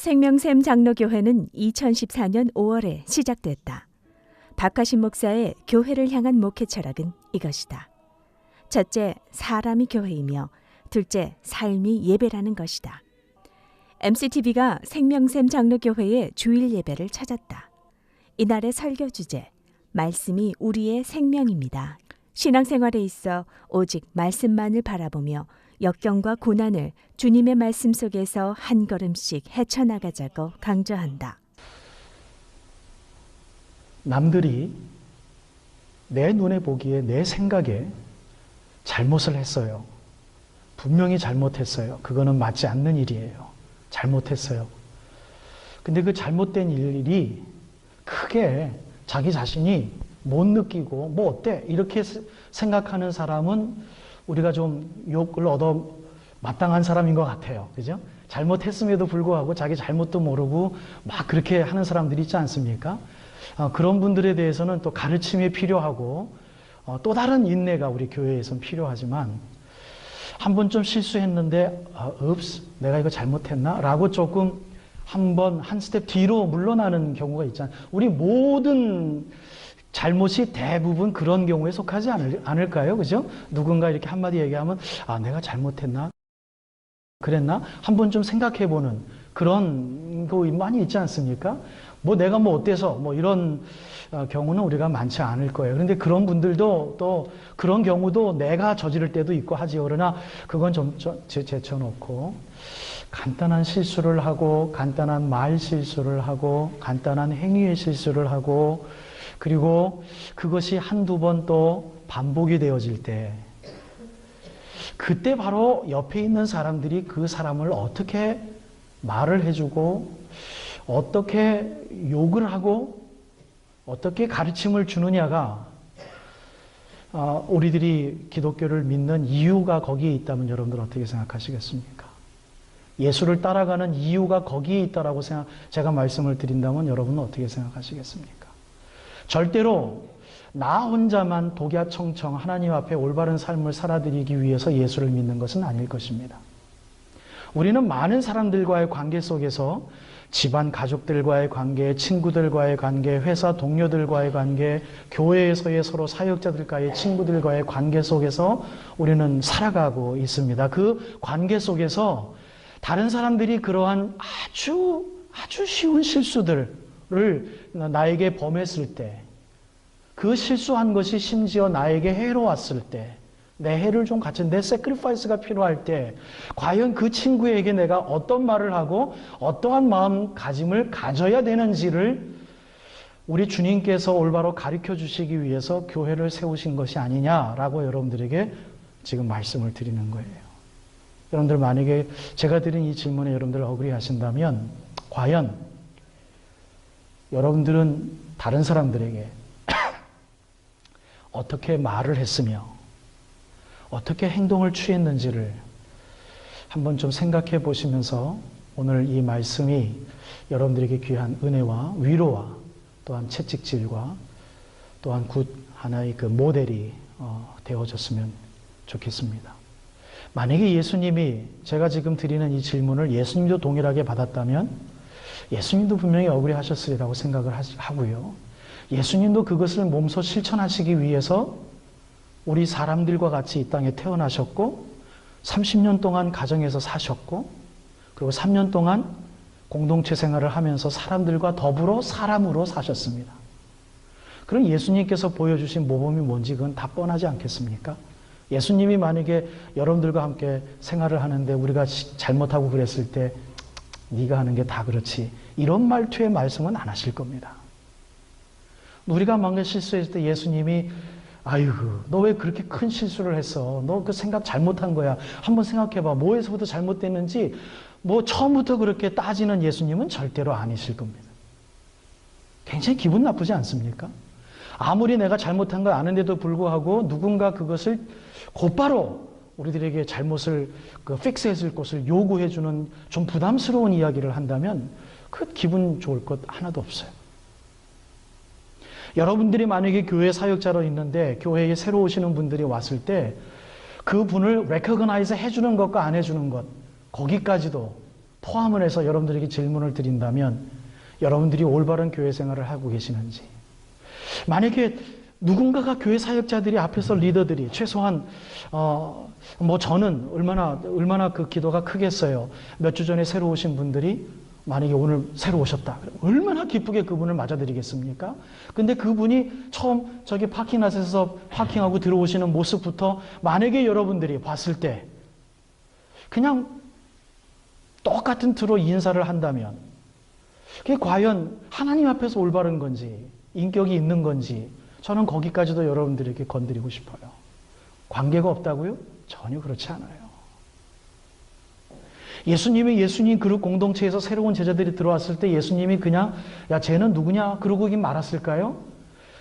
생명샘 장로교회는 2014년 5월에 시작됐다. 박하신 목사의 교회를 향한 목회 철학은 이것이다. 첫째, 사람이 교회이며 둘째, 삶이 예배라는 것이다. MCTV가 생명샘 장로교회의 주일 예배를 찾았다. 이날의 설교 주제, 말씀이 우리의 생명입니다. 신앙생활에 있어 오직 말씀만을 바라보며 역경과 고난을 주님의 말씀 속에서 한 걸음씩 헤쳐나가자고 강조한다. 남들이 내 눈에 보기에 내 생각에 잘못을 했어요. 분명히 잘못했어요. 그거는 맞지 않는 일이에요. 잘못했어요. 근데 그 잘못된 일이 크게 자기 자신이 못 느끼고 뭐 어때? 이렇게 생각하는 사람은 우리가 좀 욕을 얻어 마땅한 사람인 것 같아요. 그죠? 잘못했음에도 불구하고 자기 잘못도 모르고 막 그렇게 하는 사람들이 있지 않습니까? 그런 분들에 대해서는 또 가르침이 필요하고 또 다른 인내가 우리 교회에서는 필요하지만 한 번 좀 실수했는데 내가 이거 잘못했나? 라고 조금 한 스텝 뒤로 물러나는 경우가 있잖아요. 우리 모든 잘못이 대부분 그런 경우에 속하지 않을까요? 그죠? 누군가 이렇게 한마디 얘기하면 내가 잘못했나? 그랬나? 한번 좀 생각해보는 그런 거 많이 있지 않습니까? 내가 어때서 이런 경우는 우리가 많지 않을 거예요. 그런데 그런 분들도 또 그런 경우도 내가 저지를 때도 있고 하지요. 그러나 그건 좀 제쳐놓고 간단한 실수를 하고 간단한 말 실수를 하고 간단한 행위의 실수를 하고 그리고 그것이 한두 번 또 반복이 되어질 때 그때 바로 옆에 있는 사람들이 그 사람을 어떻게 말을 해주고 어떻게 욕을 하고 어떻게 가르침을 주느냐가 우리들이 기독교를 믿는 이유가 거기에 있다면 여러분들 어떻게 생각하시겠습니까? 예수를 따라가는 이유가 거기에 있다라고 제가 말씀을 드린다면 여러분은 어떻게 생각하시겠습니까? 절대로 나 혼자만 독야청청 하나님 앞에 올바른 삶을 살아드리기 위해서 예수를 믿는 것은 아닐 것입니다. 우리는 많은 사람들과의 관계 속에서 집안 가족들과의 관계, 친구들과의 관계, 회사 동료들과의 관계, 교회에서의 서로 사역자들과의 친구들과의 관계 속에서 우리는 살아가고 있습니다. 그 관계 속에서 다른 사람들이 그러한 아주 쉬운 실수들을 나에게 범했을 때, 그 실수한 것이 심지어 나에게 해로 왔을 때, 내 해를 좀 갖춘 내 세크리파이스가 필요할 때 과연 그 친구에게 내가 어떤 말을 하고 어떠한 마음가짐을 가져야 되는지를 우리 주님께서 올바로 가르쳐 주시기 위해서 교회를 세우신 것이 아니냐라고 여러분들에게 지금 말씀을 드리는 거예요. 여러분들 만약에 제가 드린 이 질문에 여러분들 어그리 하신다면 과연 여러분들은 다른 사람들에게 어떻게 말을 했으며 어떻게 행동을 취했는지를 한번 좀 생각해 보시면서 오늘 이 말씀이 여러분들에게 귀한 은혜와 위로와 또한 채찍질과 또한 하나의 그 모델이 되어졌으면 좋겠습니다. 만약에 예수님이 제가 지금 드리는 이 질문을 예수님도 동일하게 받았다면 예수님도 분명히 억울해하셨으리라고 생각을 하고요. 예수님도 그것을 몸소 실천하시기 위해서 우리 사람들과 같이 이 땅에 태어나셨고 30년 동안 가정에서 사셨고 그리고 3년 동안 공동체 생활을 하면서 사람들과 더불어 사람으로 사셨습니다. 그럼 예수님께서 보여주신 모범이 뭔지 그건 다 뻔하지 않겠습니까? 예수님이 만약에 여러분들과 함께 생활을 하는데 우리가 잘못하고 그랬을 때 네가 하는 게 다 그렇지 이런 말투의 말씀은 안 하실 겁니다. 우리가 만약에 실수했을 때 예수님이 아이고 너 왜 그렇게 큰 실수를 했어? 너 그 생각 잘못한 거야. 한번 생각해봐. 뭐에서부터 잘못됐는지 처음부터 그렇게 따지는 예수님은 절대로 아니실 겁니다. 굉장히 기분 나쁘지 않습니까? 아무리 내가 잘못한 걸 아는데도 불구하고 누군가 그것을 곧바로 우리들에게 잘못을 픽스해줄 것을 요구해주는 좀 부담스러운 이야기를 한다면 그 기분 좋을 것 하나도 없어요. 여러분들이 만약에 교회 사역자로 있는데 교회에 새로 오시는 분들이 왔을 때 그분을 recognize 해주는 것과 안 해주는 것 거기까지도 포함을 해서 여러분들에게 질문을 드린다면 여러분들이 올바른 교회 생활을 하고 계시는지, 만약에 누군가가 교회 사역자들이 앞에서 리더들이 최소한 저는 얼마나 그 기도가 크겠어요. 몇 주 전에 새로 오신 분들이 만약에 오늘 새로 오셨다. 얼마나 기쁘게 그분을 맞아드리겠습니까? 근데 그분이 처음 저기 파킹랏에서 파킹하고 들어오시는 모습부터 만약에 여러분들이 봤을 때 그냥 똑같은 틀로 인사를 한다면 그게 과연 하나님 앞에서 올바른 건지 인격이 있는 건지 저는 거기까지도 여러분들에게 건드리고 싶어요. 관계가 없다고요? 전혀 그렇지 않아요. 예수님 그룹 공동체에서 새로운 제자들이 들어왔을 때 예수님이 그냥 야 쟤는 누구냐 그러고 말았을까요?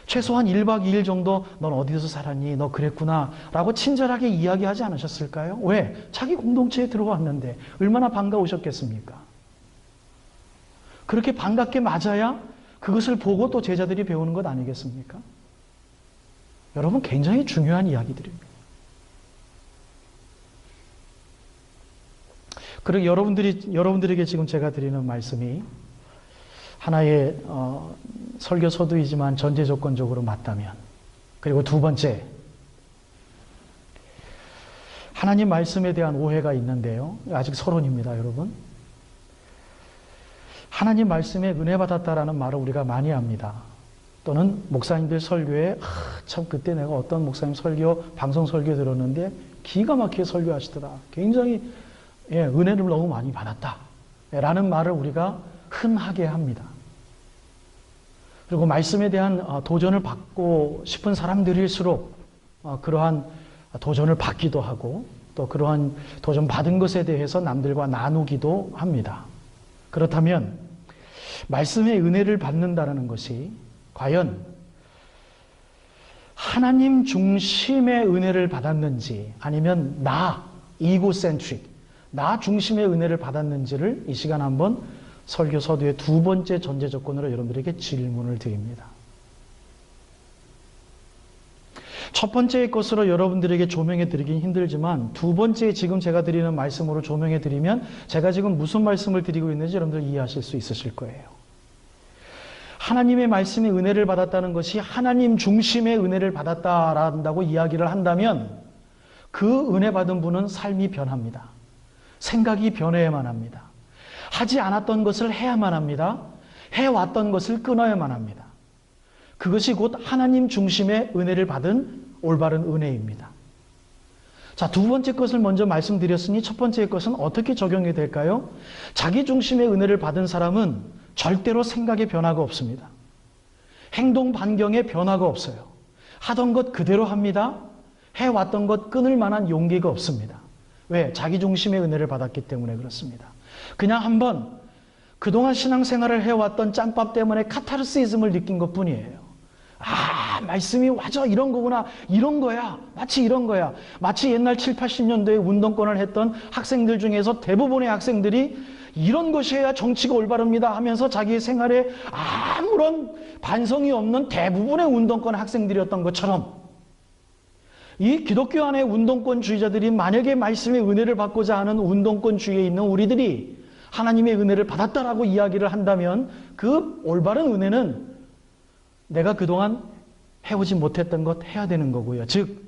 최소한 1박 2일 정도 넌 어디서 살았니? 너 그랬구나 라고 친절하게 이야기하지 않으셨을까요? 왜? 자기 공동체에 들어왔는데 얼마나 반가우셨겠습니까? 그렇게 반갑게 맞아야 그것을 보고 또 제자들이 배우는 것 아니겠습니까? 여러분 굉장히 중요한 이야기들입니다. 그리고 여러분들에게 지금 제가 드리는 말씀이 하나의 설교 서두이지만 전제 조건적으로 맞다면, 그리고 두 번째, 하나님 말씀에 대한 오해가 있는데요. 아직 서론입니다, 여러분. 하나님 말씀에 은혜 받았다라는 말을 우리가 많이 합니다. 또는 목사님들 설교에 참 그때 내가 어떤 목사님 방송 설교 들었는데 기가 막히게 설교하시더라. 굉장히 은혜를 너무 많이 받았다. 라는 말을 우리가 흔하게 합니다. 그리고 말씀에 대한 도전을 받고 싶은 사람들일수록 그러한 도전을 받기도 하고 또 그러한 도전 받은 것에 대해서 남들과 나누기도 합니다. 그렇다면 말씀의 은혜를 받는다는 것이 과연 하나님 중심의 은혜를 받았는지 아니면 이고센트릭, 나 중심의 은혜를 받았는지를 이 시간 한번 설교 서두의 두 번째 전제 조건으로 여러분들에게 질문을 드립니다. 첫 번째의 것으로 여러분들에게 조명해 드리긴 힘들지만 두 번째 지금 제가 드리는 말씀으로 조명해 드리면 제가 지금 무슨 말씀을 드리고 있는지 여러분들 이해하실 수 있으실 거예요. 하나님의 말씀의 은혜를 받았다는 것이 하나님 중심의 은혜를 받았다라고 이야기를 한다면 그 은혜 받은 분은 삶이 변합니다. 생각이 변해야만 합니다. 하지 않았던 것을 해야만 합니다. 해왔던 것을 끊어야만 합니다. 그것이 곧 하나님 중심의 은혜를 받은 올바른 은혜입니다. 자, 두 번째 것을 먼저 말씀드렸으니 첫 번째 것은 어떻게 적용이 될까요? 자기 중심의 은혜를 받은 사람은 절대로 생각에 변화가 없습니다. 행동 반경에 변화가 없어요. 하던 것 그대로 합니다. 해왔던 것 끊을 만한 용기가 없습니다. 왜? 자기 중심의 은혜를 받았기 때문에 그렇습니다. 그냥 한번 그동안 신앙생활을 해왔던 짬밥 때문에 카타르시즘을 느낀 것뿐이에요. 말씀이 맞아 이런 거구나, 이런 거야, 마치 이런 거야. 마치 옛날 7, 80년대에 운동권을 했던 학생들 중에서 대부분의 학생들이 이런 것이 해야 정치가 올바릅니다 하면서 자기 생활에 아무런 반성이 없는 대부분의 운동권 학생들이었던 것처럼 이 기독교 안의 운동권주의자들이 만약에 말씀의 은혜를 받고자 하는 운동권주의에 있는 우리들이 하나님의 은혜를 받았다라고 이야기를 한다면 그 올바른 은혜는 내가 그동안 해오지 못했던 것 해야 되는 거고요. 즉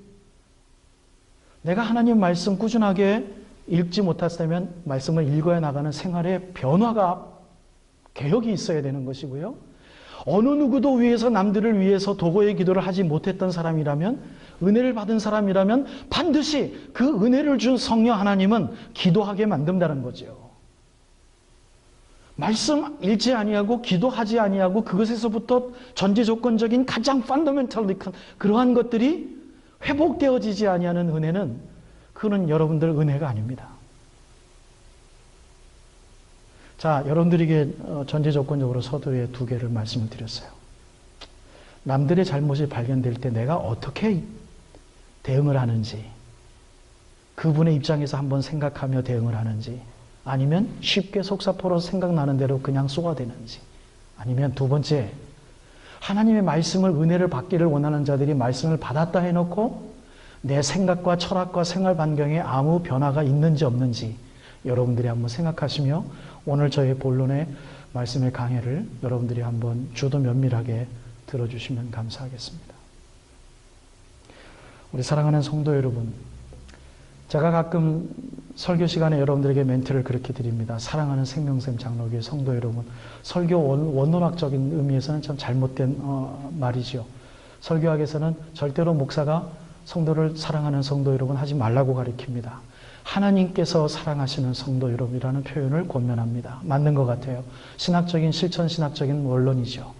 내가 하나님 말씀 꾸준하게 읽지 못했다면 말씀을 읽어야 나가는 생활의 변화가 개혁이 있어야 되는 것이고요. 어느 누구도 위해서 남들을 위해서 도구의 기도를 하지 못했던 사람이라면 은혜를 받은 사람이라면 반드시 그 은혜를 준 성령 하나님은 기도하게 만든다는 거죠. 말씀 읽지 아니하고 기도하지 아니하고 그것에서부터 전제조건적인 가장 펀더멘털리한 그러한 것들이 회복되어지지 아니하는 은혜는 그는 여러분들 은혜가 아닙니다. 자, 여러분들에게 전제조건적으로 서두에 두 개를 말씀을 드렸어요. 남들의 잘못이 발견될 때 내가 어떻게 대응을 하는지, 그분의 입장에서 한번 생각하며 대응을 하는지, 아니면 쉽게 속사포로 생각나는 대로 그냥 쏘아대는지, 아니면 두 번째, 하나님의 말씀을 은혜를 받기를 원하는 자들이 말씀을 받았다 해놓고 내 생각과 철학과 생활 반경에 아무 변화가 있는지 없는지 여러분들이 한번 생각하시며 오늘 저의 본론의 말씀의 강해를 여러분들이 한번 주도 면밀하게 들어주시면 감사하겠습니다. 우리 사랑하는 성도 여러분, 제가 가끔 설교 시간에 여러분들에게 멘트를 그렇게 드립니다. 사랑하는 생명샘 장로교회 성도 여러분, 설교 원론학적인 의미에서는 참 잘못된 말이지요. 설교학에서는 절대로 목사가 성도를 사랑하는 성도 여러분 하지 말라고 가르칩니다. 하나님께서 사랑하시는 성도 여러분이라는 표현을 권면합니다. 맞는 것 같아요. 신학적인 실천 신학적인 원론이죠.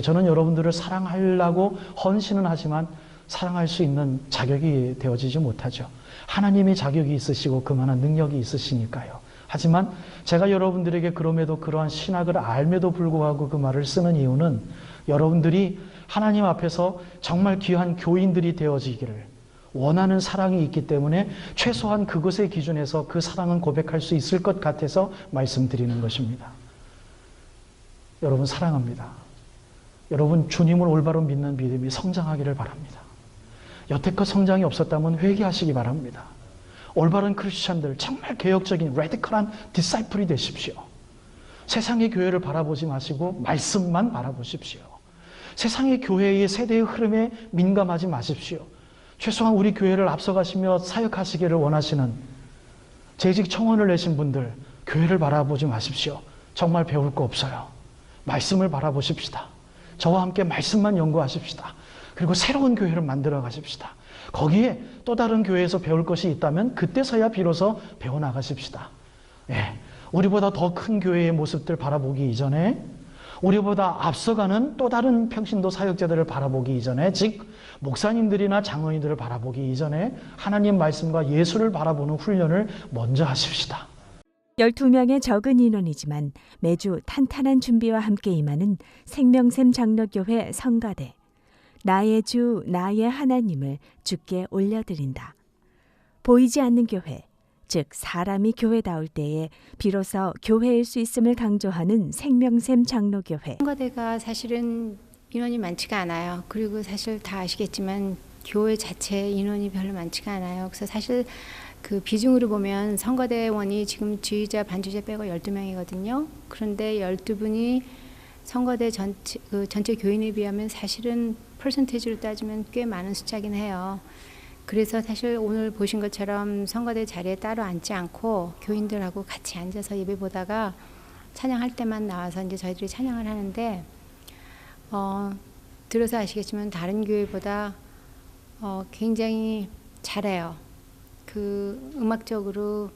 저는 여러분들을 사랑하려고 헌신은 하지만 사랑할 수 있는 자격이 되어지지 못하죠. 하나님이 자격이 있으시고 그만한 능력이 있으시니까요. 하지만 제가 여러분들에게 그럼에도 그러한 신학을 알매도 불구하고 그 말을 쓰는 이유는 여러분들이 하나님 앞에서 정말 귀한 교인들이 되어지기를 원하는 사랑이 있기 때문에 최소한 그것의 기준에서 그 사랑은 고백할 수 있을 것 같아서 말씀드리는 것입니다. 여러분 사랑합니다. 여러분 주님을 올바로 믿는 믿음이 성장하기를 바랍니다. 여태껏 성장이 없었다면 회개하시기 바랍니다. 올바른 크리스찬들, 정말 개혁적인 레디컬한 디사이플이 되십시오. 세상의 교회를 바라보지 마시고 말씀만 바라보십시오. 세상의 교회의 세대의 흐름에 민감하지 마십시오. 최소한 우리 교회를 앞서가시며 사역하시기를 원하시는 재직 청원을 내신 분들, 교회를 바라보지 마십시오. 정말 배울 거 없어요. 말씀을 바라보십시다. 저와 함께 말씀만 연구하십시다. 그리고 새로운 교회를 만들어 가십시다. 거기에 또 다른 교회에서 배울 것이 있다면 그때서야 비로소 배워나가십시다. 우리보다 더 큰 교회의 모습들 바라보기 이전에, 우리보다 앞서가는 또 다른 평신도 사역자들을 바라보기 이전에, 즉 목사님들이나 장로님들을 바라보기 이전에 하나님 말씀과 예수를 바라보는 훈련을 먼저 하십시다. 12명의 적은 인원이지만 매주 탄탄한 준비와 함께 임하는 생명샘 장로교회 성가대. 나의 주, 나의 하나님을 주께 올려드린다. 보이지 않는 교회, 즉 사람이 교회다울 때에 비로소 교회일 수 있음을 강조하는 생명샘 장로교회. 성가대가 사실은 인원이 많지가 않아요. 그리고 사실 다 아시겠지만 교회 자체 인원이 별로 많지가 않아요. 그래서 사실 그 비중으로 보면 성가대원이 지금 주의자, 반주자 빼고 12명이거든요. 그런데 12분이 성가대 전체 교인에 비하면 사실은 퍼센테이지로 따지면 꽤 많은 숫자긴 해요. 그래서 사실 오늘 보신 것처럼 성가대 자리에 따로 앉지 않고 교인들하고 같이 앉아서 예배 보다가 찬양할 때만 나와서 이제 저희들이 찬양을 하는데, 들어서 아시겠지만 다른 교회보다 굉장히 잘해요. 그 음악적으로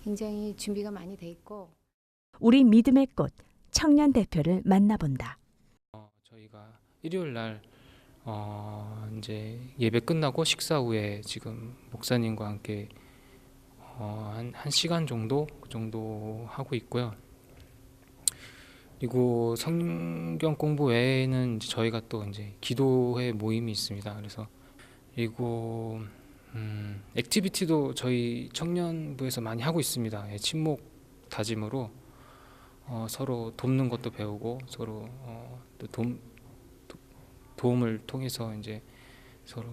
굉장히 준비가 많이 돼 있고. 우리 믿음의 꽃 청년 대표를 만나본다. 저희가 일요일 날 이제 예배 끝나고 식사 후에 지금 목사님과 함께 한 시간 정도 그 정도 하고 있고요. 그리고 성경 공부 외에는 이제 저희가 또 이제 기도회 모임이 있습니다. 그래서 그리고 액티비티도 저희 청년부에서 많이 하고 있습니다. 친목 다짐으로 서로 돕는 것도 배우고 서로 또 도움을 통해서 이제 서로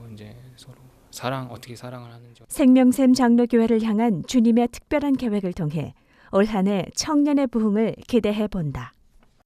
어떻게 사랑을 하는지. 생명샘 장로교회를 향한 주님의 특별한 계획을 통해 올 한 해 청년의 부흥을 기대해 본다.